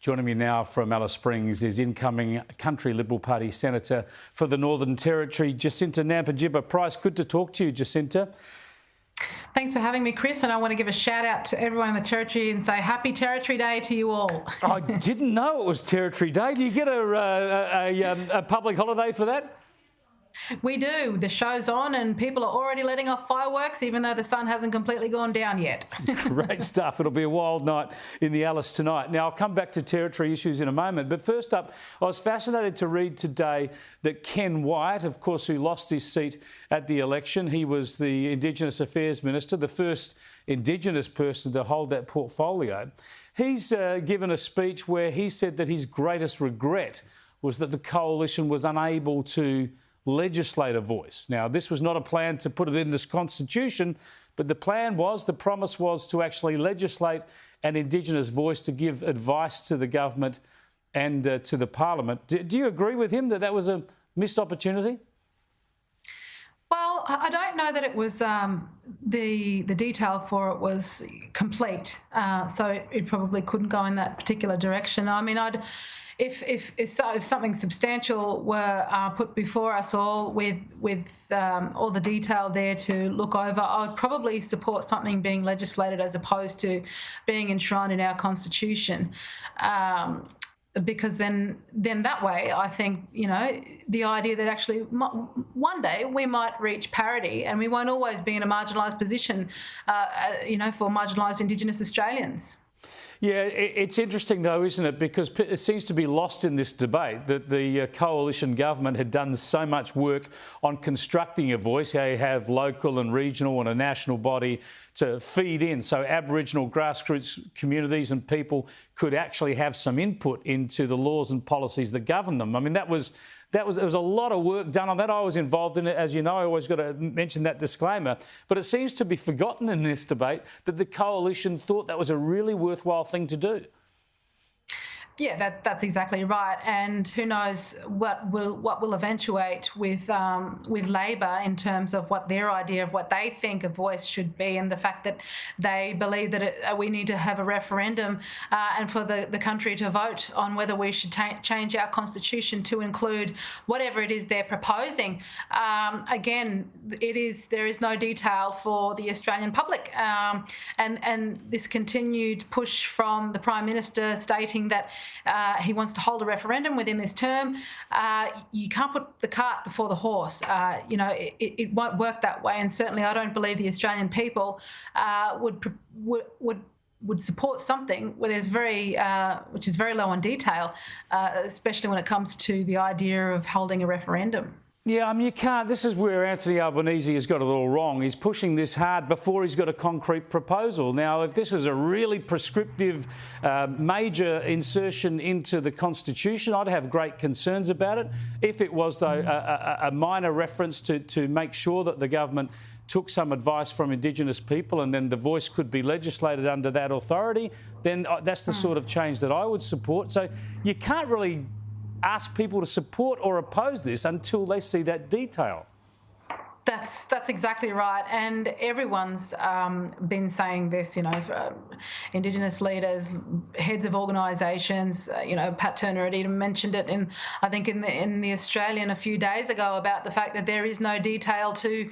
Joining me now from Alice Springs is incoming Country Liberal Party Senator for the Northern Territory, Jacinta Nampijinpa-Price. Good to talk to you, Jacinta. Thanks for having me, Chris, and I want to give a shout out to everyone in the Territory and say Happy Territory Day to you all. I didn't know it was Territory Day. Do you get a public holiday for that? We do. The show's on and people are already letting off fireworks, even though the sun hasn't completely gone down yet. Great stuff. It'll be a wild night in the Alice tonight. Now, I'll come back to territory issues in a moment. But first up, I was fascinated to read today that Ken Wyatt, of course, who lost his seat at the election, he was the Indigenous Affairs Minister, the first Indigenous person to hold that portfolio. He's given a speech where he said that his greatest regret was that the coalition was unable to legislate a voice. Now, this was not a plan to put it in this constitution, but the promise was to actually legislate an Indigenous voice to give advice to the government and to the Parliament. Do you agree with him that that was a missed opportunity? Well, I don't know that it was the detail for it was complete, so it probably couldn't go in that particular direction. I mean, If something substantial were put before us all with all the detail there to look over, I would probably support something being legislated as opposed to being enshrined in our constitution. Because then that way, I think, the idea that actually one day we might reach parity and we won't always be in a marginalised position, for marginalised Indigenous Australians. Yeah, it's interesting though, isn't it? Because it seems to be lost in this debate that the coalition government had done so much work on constructing a voice. How you have local and regional and a national body to feed in, so Aboriginal grassroots communities and people could actually have some input into the laws and policies that govern them. I mean, there was a lot of work done on that. I was involved in it. As you know, I always got to mention that disclaimer. But it seems to be forgotten in this debate that the coalition thought that was a really worthwhile thing to do. Yeah, that's exactly right. And who knows what will eventuate with Labor in terms of what their idea of what they think a voice should be, and the fact that they believe that we need to have a referendum and for the country to vote on whether we should change our constitution to include whatever it is they're proposing. Again, there is no detail for the Australian public, and this continued push from the Prime Minister stating that he wants to hold a referendum within this term. You can't put the cart before the horse. It won't work that way, and certainly I don't believe the Australian people would support something where which is very low on detail, especially when it comes to the idea of holding a referendum. Yeah, I mean, you can't. This is where Anthony Albanese has got it all wrong. He's pushing this hard before he's got a concrete proposal. Now, if this was a really prescriptive major insertion into the Constitution, I'd have great concerns about it. If it was, though, a minor reference to make sure that the government took some advice from Indigenous people and then the voice could be legislated under that authority, then that's the sort of change that I would support. So you can't really ask people to support or oppose this until they see that detail. That's exactly right, and everyone's been saying this. Indigenous leaders, heads of organisations. Pat Turner had even mentioned it I think in the Australian a few days ago about the fact that there is no detail to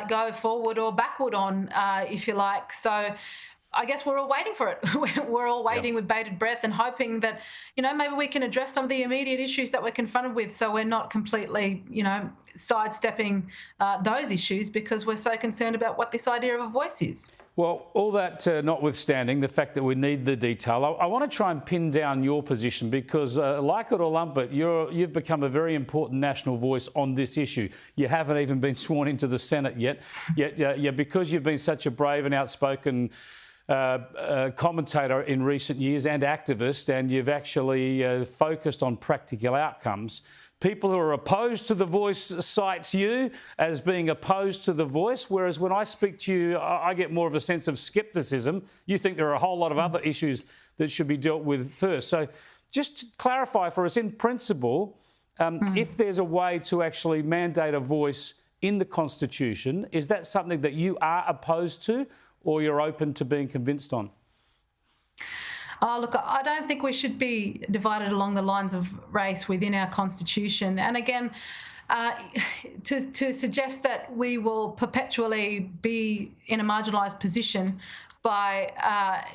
go forward or backward on, if you like. So I guess we're all waiting for it. We're all waiting with bated breath and hoping that, maybe we can address some of the immediate issues that we're confronted with, so we're not completely, sidestepping those issues because we're so concerned about what this idea of a voice is. Well, all that notwithstanding, the fact that we need the detail, I want to try and pin down your position because, like it or lump it, you've become a very important national voice on this issue. You haven't even been sworn into the Senate yet because you've been such a brave and outspoken commentator in recent years and activist, and you've actually focused on practical outcomes. People who are opposed to the voice cites you as being opposed to the voice, whereas when I speak to you, I get more of a sense of scepticism. You think there are a whole lot of other issues that should be dealt with first. So just to clarify for us, in principle, if there's a way to actually mandate a voice in the Constitution, is that something that you are opposed to or you're open to being convinced on? Oh, look, I don't think we should be divided along the lines of race within our constitution. And again, to suggest that we will perpetually be in a marginalised position by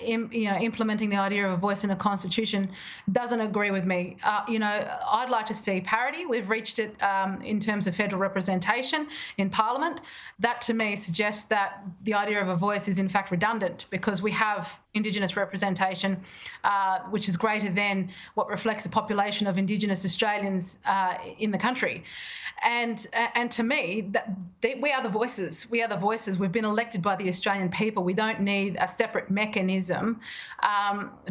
implementing the idea of a voice in a constitution doesn't agree with me. I'd like to see parity. We've reached it in terms of federal representation in Parliament. That to me suggests that the idea of a voice is in fact redundant, because we have Indigenous representation, which is greater than what reflects the population of Indigenous Australians in the country. And to me, we are the voices. We are the voices. We've been elected by the Australian people. We don't need a separate mechanism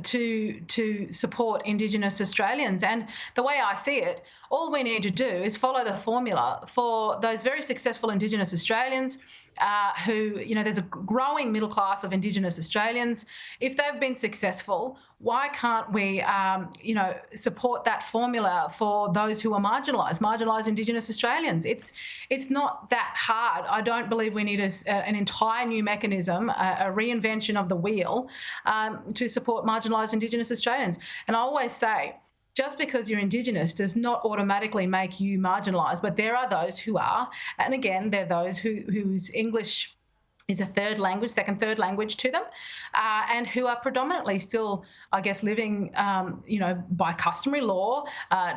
to support Indigenous Australians. And the way I see it, all we need to do is follow the formula for those very successful Indigenous Australians who, there's a growing middle class of Indigenous Australians. If they've been successful, why can't we, support that formula for those who are marginalised Indigenous Australians? It's not that hard. I don't believe we need an entire new mechanism, a reinvention of the wheel to support marginalised Indigenous Australians. And I always say, just because you're Indigenous does not automatically make you marginalised, but there are those who are. And again, they're those whose English is a third language to them, and who are predominantly still, I guess, living, by customary law,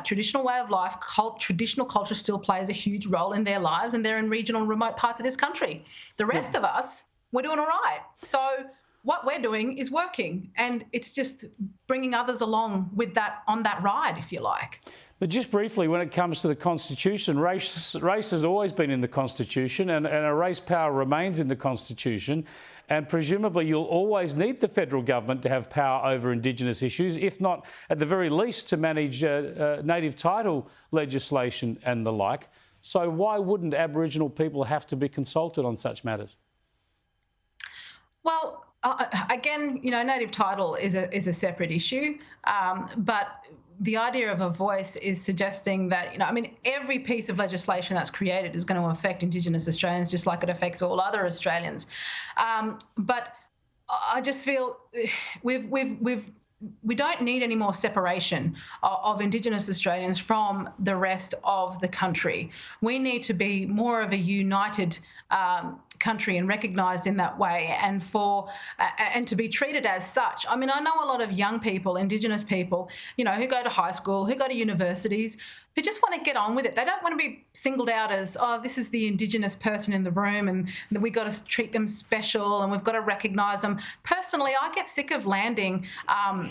traditional way of life. Traditional culture still plays a huge role in their lives, and they're in regional and remote parts of this country. The rest of us, we're doing all right. So what we're doing is working, and it's just bringing others along with that, on that ride, if you like. But just briefly, when it comes to the Constitution, race has always been in the Constitution, and a race power remains in the Constitution, and presumably you'll always need the federal government to have power over Indigenous issues, if not at the very least to manage native title legislation and the like. So why wouldn't Aboriginal people have to be consulted on such matters? Well, again, native title is a separate issue, but the idea of a voice is suggesting that, every piece of legislation that's created is going to affect Indigenous Australians just like it affects all other Australians. But I just feel we don't need any more separation of Indigenous Australians from the rest of the country. We need to be more of a united country and recognised in that way, and to be treated as such. I know a lot of young people, Indigenous people, who go to high school, who go to universities, who just want to get on with it. They don't want to be singled out as, oh, this is the Indigenous person in the room and we've got to treat them special and we've got to recognise them. Personally, I get sick of landing,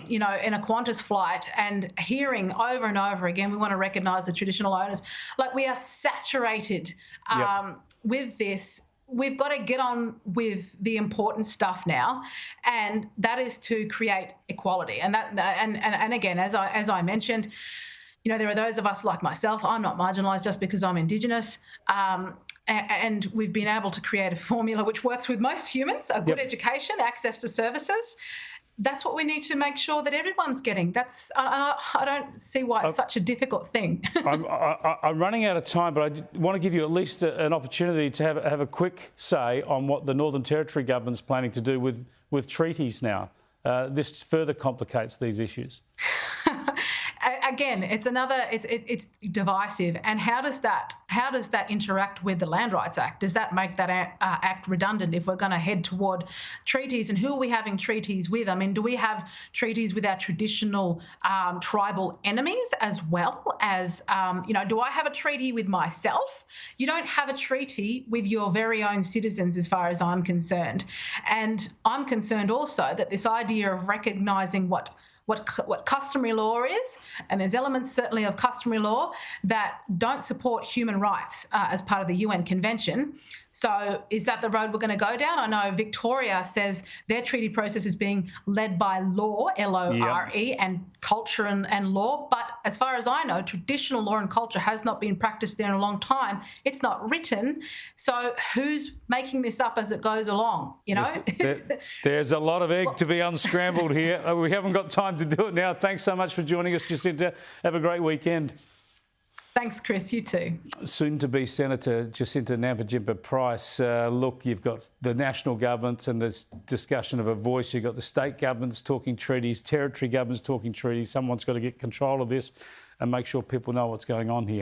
in a Qantas flight and hearing over and over again, we want to recognise the traditional owners. Like, we are saturated with this. We've got to get on with the important stuff now, and that is to create equality. And again, as I mentioned, there are those of us like myself. I'm not marginalised just because I'm Indigenous, and we've been able to create a formula which works with most humans: a good education, access to services. That's what we need to make sure that everyone's getting. I don't see why it's such a difficult thing. I'm running out of time, but I want to give you at least an opportunity to have a quick say on what the Northern Territory government's planning to do with treaties now. This further complicates these issues. Again, it's divisive. And how does that interact with the Land Rights Act? Does that make that act redundant if we're going to head toward treaties? And who are we having treaties with? Do we have treaties with our traditional tribal enemies as well as, do I have a treaty with myself? You don't have a treaty with your very own citizens, as far as I'm concerned. And I'm concerned also that this idea of recognising what customary law is, and there's elements certainly of customary law that don't support human rights as part of the UN Convention. So is that the road we're going to go down? I know Victoria says their treaty process is being led by law, L-O-R-E, and culture and law. But as far as I know, traditional law and culture has not been practiced there in a long time. It's not written. So who's making this up as it goes along? There's a lot of egg to be unscrambled here. We haven't got time to do it now. Thanks so much for joining us, Jacinta. Have a great weekend. Thanks, Chris. You too. Soon-to-be Senator Jacinta Nampijinpa Price. Look, you've got the national governments and there's discussion of a voice. You've got the state governments talking treaties, territory governments talking treaties. Someone's got to get control of this and make sure people know what's going on here.